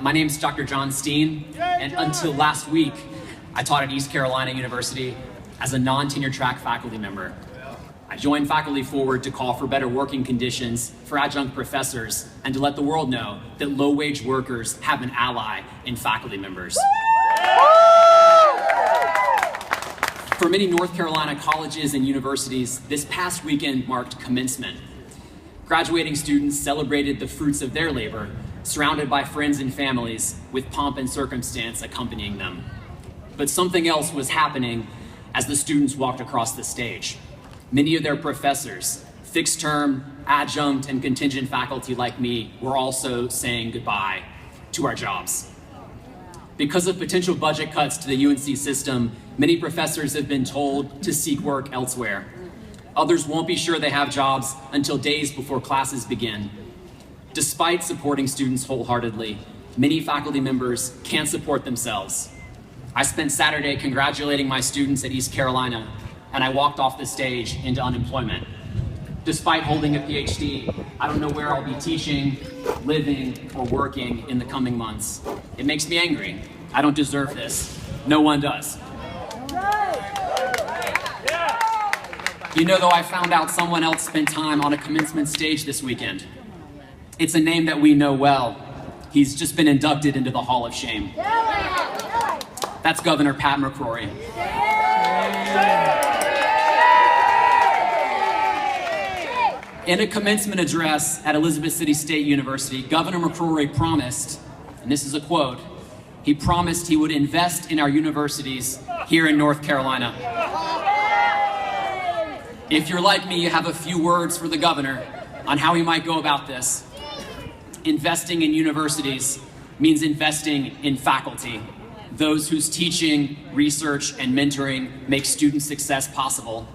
My name is Dr. John Steen, and until last week, I taught at East Carolina University as a non-tenure track faculty member. I joined Faculty Forward to call for better working conditions for adjunct professors and to let the world know that low-wage workers have an ally in faculty members. For many North Carolina colleges and universities, this past weekend marked commencement. Graduating students celebrated the fruits of their labor, surrounded by friends and families, with pomp and circumstance accompanying them. But something else was happening as the students walked across the stage. Many of their professors, fixed-term, adjunct, and contingent faculty like me, were also saying goodbye to our jobs. Because of potential budget cuts to the UNC system, many professors have been told to seek work elsewhere. Others won't be sure they have jobs until days before classes begin. Despite supporting students wholeheartedly, many faculty members can't support themselves. I spent Saturday congratulating my students at East Carolina, and I walked off the stage into unemployment. Despite holding a PhD, I don't know where I'll be teaching, living, or working in the coming months. It makes me angry. I don't deserve this. No one does. You know, though, I found out someone else spent time on a commencement stage this weekend. It's a name that we know well. He's just been inducted into the Hall of Shame. That's Governor Pat McCrory. In a commencement address at Elizabeth City State University, Governor McCrory promised, and this is a quote, he promised he would invest in our universities here in North Carolina. If you're like me, you have a few words for the governor on how he might go about this. Investing in universities means investing in faculty, those whose teaching, research, and mentoring make student success possible.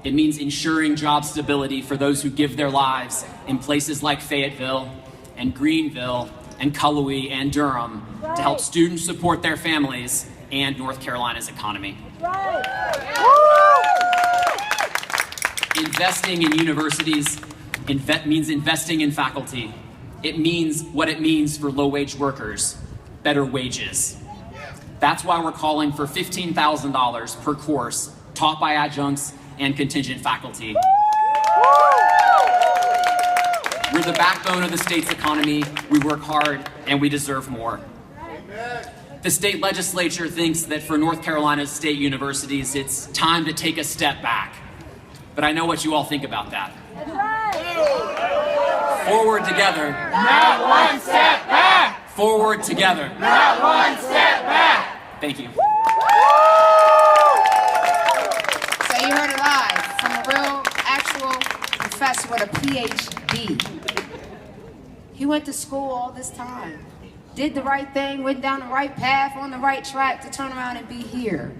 It means ensuring job stability for those who give their lives in places like Fayetteville and Greenville and Cullowhee and Durham to help students support their families and North Carolina's economy. Investing in universities means investing in faculty. It means what it means for low-wage workers, better wages. That's why we're calling for $15,000 per course taught by adjuncts and contingent faculty. We're the backbone of the state's economy. We work hard and we deserve more. The state legislature thinks that for North Carolina's state universities, it's time to take a step back. But I know what you all think about that. Forward together. Not one step back. Forward together. Not one step back. Thank you. So you heard it live from a real, actual professor with a PhD. He went to school all this time, did the right thing, went down the right path, on the right track to turn around and be here.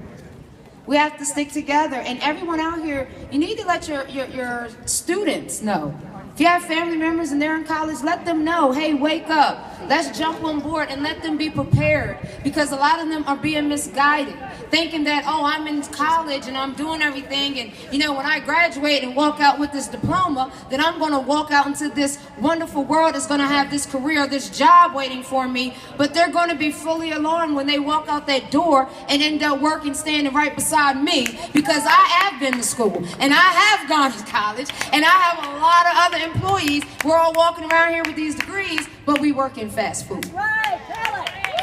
We have to stick together, and everyone out here, you need to let your students know. If you have family members and they're in college, let them know, hey, wake up. Let's jump on board and let them be prepared, because a lot of them are being misguided, thinking that, oh, I'm in college and I'm doing everything, and you know, when I graduate and walk out with this diploma, then I'm going to walk out into this wonderful world that's going to have this career, this job waiting for me. But they're going to be fully alarmed when they walk out that door and end up working, standing right beside me, because I have been to school and I have gone to college and I have a lot of other employees. We're all walking around here with these degrees, but we work in fast food.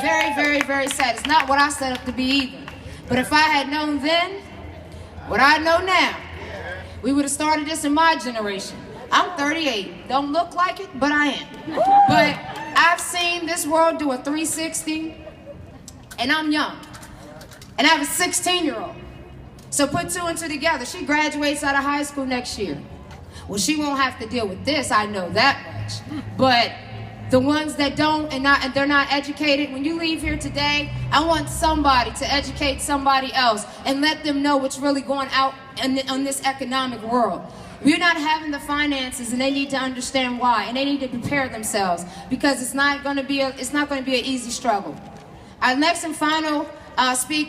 Very, very, very sad. It's not what I set up to be either. But if I had known then what I know now, we would have started this in my generation. I'm 38. Don't look like it, but I am. But I've seen this world do a 360, and I'm young. And I have a 16-year-old. So put two and two together. She graduates out of high school next year. Well, she won't have to deal with this, I know that much. But the ones that don't and they're not educated, when you leave here today, I want somebody to educate somebody else and let them know what's really going out on this economic world. We're not having the finances, and they need to understand why, and they need to prepare themselves, because it's not going to be an easy struggle. Our next and final speaker